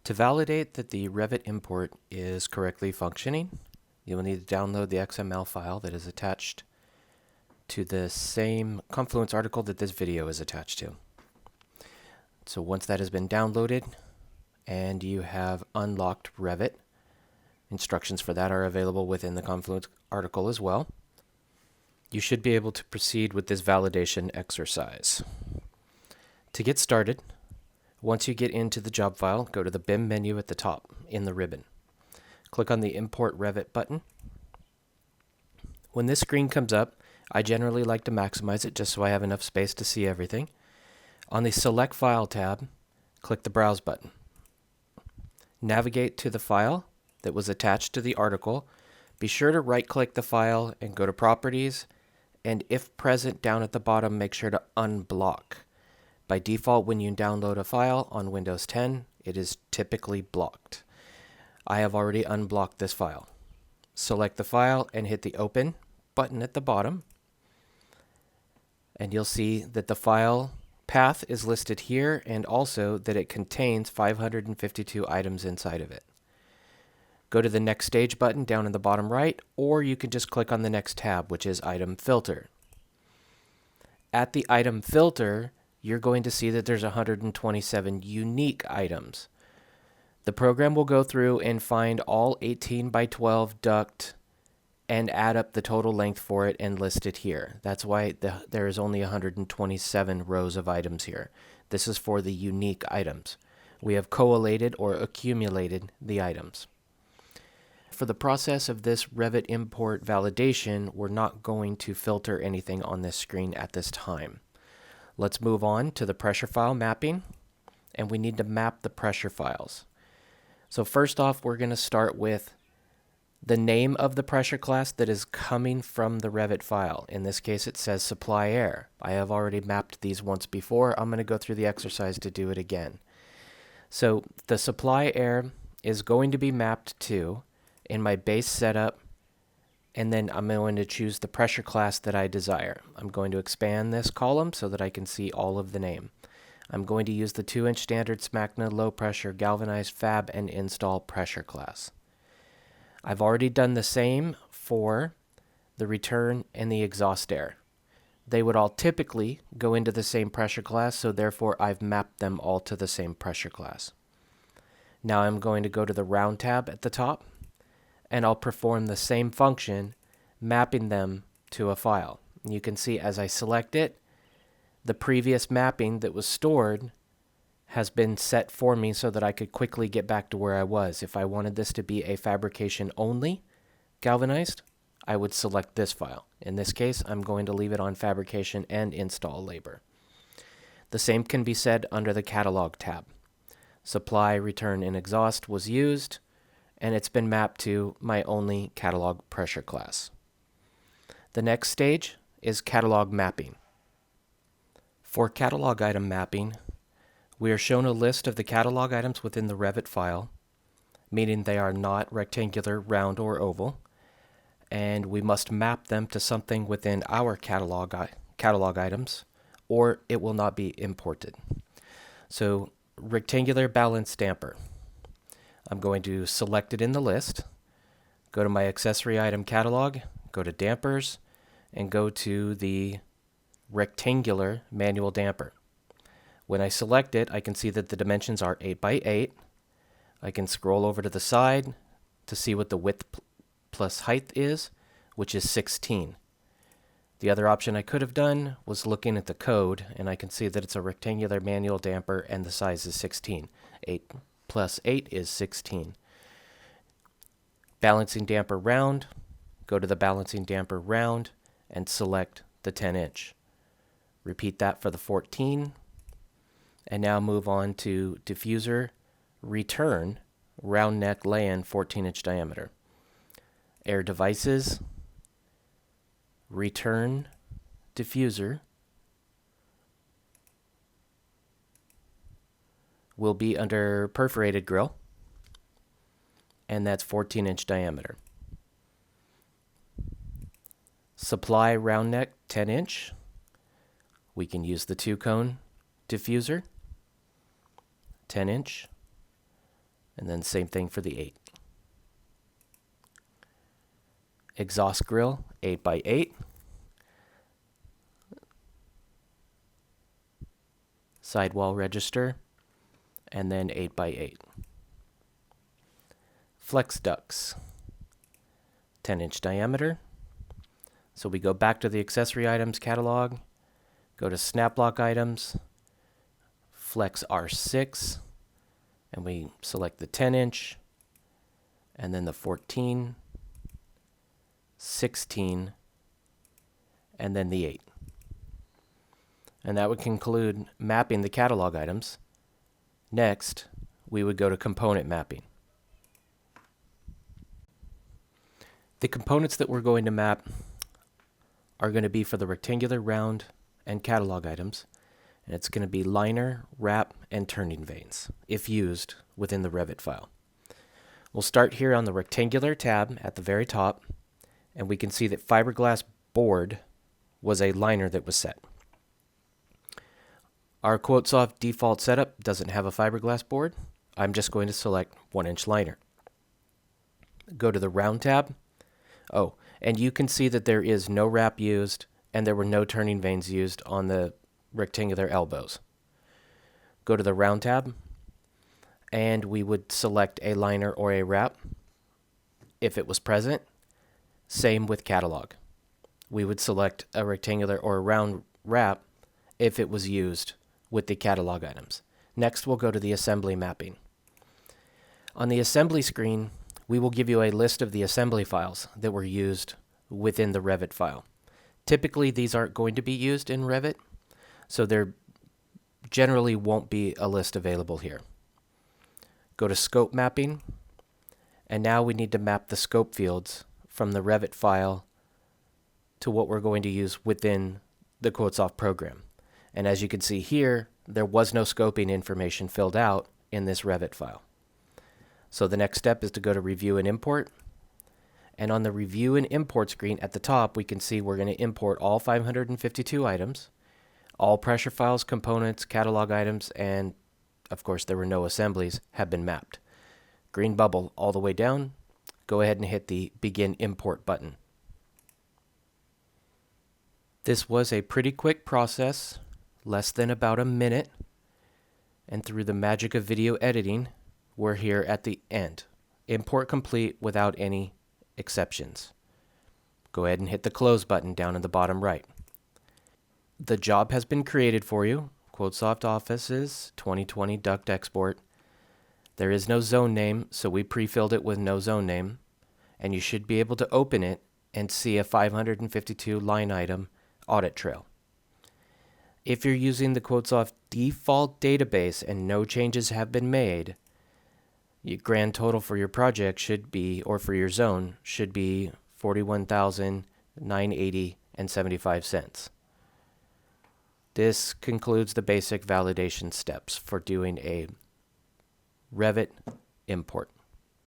To validate that the Revit import is correctly functioning, you will need to download the XML file that is attached to the same Confluence article that this video is attached to. So once that has been downloaded and you have unlocked Revit, instructions for that are available within the Confluence article as well. You should be able to proceed with this validation exercise. To get started, once you get into the job file, go to the BIM menu at the top in the ribbon. Click on the Import Revit button. When this screen comes up, I generally like to maximize it just so I have enough space to see everything. On the Select File tab, click the Browse button. Navigate to the file that was attached to the article. Be sure to right-click the file and go to Properties, and if present down at the bottom, make sure to unblock. By default, when you download a file on Windows 10, it is typically blocked. I have already unblocked this file. Select the file and hit the Open button at the bottom, and you'll see that the file path is listed here and also that it contains 552 items inside of it. Go to the Next Stage button down in the bottom right, or you can just click on the next tab, which is Item Filter. At the Item Filter, you're going to see that there's 127 unique items. The program will go through and find all 18 by 12 duct and add up the total length for it and list it here. That's why there is only 127 rows of items here. This is for the unique items. We have collated or accumulated the items. For the process of this Revit import validation, we're not going to filter anything on this screen at this time. Let's move on to the pressure file mapping, and we need to map the pressure files. So first off, we're going to start with the name of the pressure class that is coming from the Revit file. In this case, it says supply air. I have already mapped these once before. I'm going to go through the exercise to do it again. So the supply air is going to be mapped to in my base setup, and then I'm going to choose the pressure class that I desire. I'm going to expand this column so that I can see all of the name. I'm going to use the 2-inch standard SMACNA low pressure galvanized fab and install pressure class. I've already done the same for the return and the exhaust air. They would all typically go into the same pressure class, so therefore I've mapped them all to the same pressure class. Now I'm going to go to the round tab at the top, and I'll perform the same function, mapping them to a file. And you can see as I select it, the previous mapping that was stored has been set for me so that I could quickly get back to where I was. If I wanted this to be a fabrication only galvanized, I would select this file. In this case, I'm going to leave it on fabrication and install labor. The same can be said under the catalog tab. Supply, return, and exhaust was used, and it's been mapped to my only catalog pressure class. The next stage is catalog mapping. For catalog item mapping, we are shown a list of the catalog items within the Revit file, meaning they are not rectangular, round, or oval, and we must map them to something within our catalog items, or it will not be imported. So, rectangular balance damper. I'm going to select it in the list, go to my accessory item catalog, go to dampers, and go to the rectangular manual damper. When I select it, I can see that the dimensions are 8 by 8. I can scroll over to the side to see what the width plus height is, which is 16. The other option I could have done was looking at the code, and I can see that it's a rectangular manual damper and the size is 16. 8 plus 8 is 16. Balancing damper round, go to the balancing damper round and select the 10-inch. Repeat that for the 14. And now move on to diffuser, return, round neck lay-in 14-inch diameter. Air devices, return, diffuser will be under perforated grill, and that's 14-inch diameter. Supply round neck 10-inch. We can use the 2-cone diffuser, 10-inch. And then same thing for the 8. Exhaust grill, 8 by 8. Sidewall register, and then 8 by 8. Flex ducts, 10-inch diameter. So we go back to the accessory items catalog, go to snap block items, flex R6, and we select the 10-inch, and then the 14, 16, and then the 8. And that would conclude mapping the catalog items. Next, we would go to component mapping. The components that we're going to map are going to be for the rectangular, round, and catalog items. And it's going to be liner, wrap, and turning vanes, if used within the Revit file. We'll start here on the rectangular tab at the very top, and we can see that fiberglass board was a liner that was set. Our QuoteSoft default setup doesn't have a fiberglass board. I'm just going to select 1-inch liner. Go to the round tab. Oh, and you can see that there is no wrap used and there were no turning vanes used on the rectangular elbows. Go to the round tab and we would select a liner or a wrap if it was present. Same with catalog. We would select a rectangular or a round wrap if it was used with the catalog items. Next, we'll go to the assembly mapping. On the assembly screen, we will give you a list of the assembly files that were used within the Revit file. Typically, these aren't going to be used in Revit, so there generally won't be a list available here. Go to scope mapping, and now we need to map the scope fields from the Revit file to what we're going to use within the QuoteSoft program. And as you can see here, there was no scoping information filled out in this Revit file. So the next step is to go to Review and Import. And on the Review and Import screen at the top, we can see we're going to import all 552 items, all pressure files, components, catalog items, and of course there were no assemblies, have been mapped. Green bubble all the way down. Go ahead and hit the Begin Import button. This was a pretty quick process, less than about a minute, and through the magic of video editing, we're here at the end. Import complete without any exceptions. Go ahead and hit the Close button down in the bottom right. The job has been created for you. QuoteSoft Offices 2020 Duct Export. There is no zone name, so we pre-filled it with no zone name, and you should be able to open it and see a 552 line item audit trail. If you're using the QuoteSoft default database and no changes have been made, your grand total for your project should be, or for your zone, should be $41,980.75. This concludes the basic validation steps for doing a Revit import.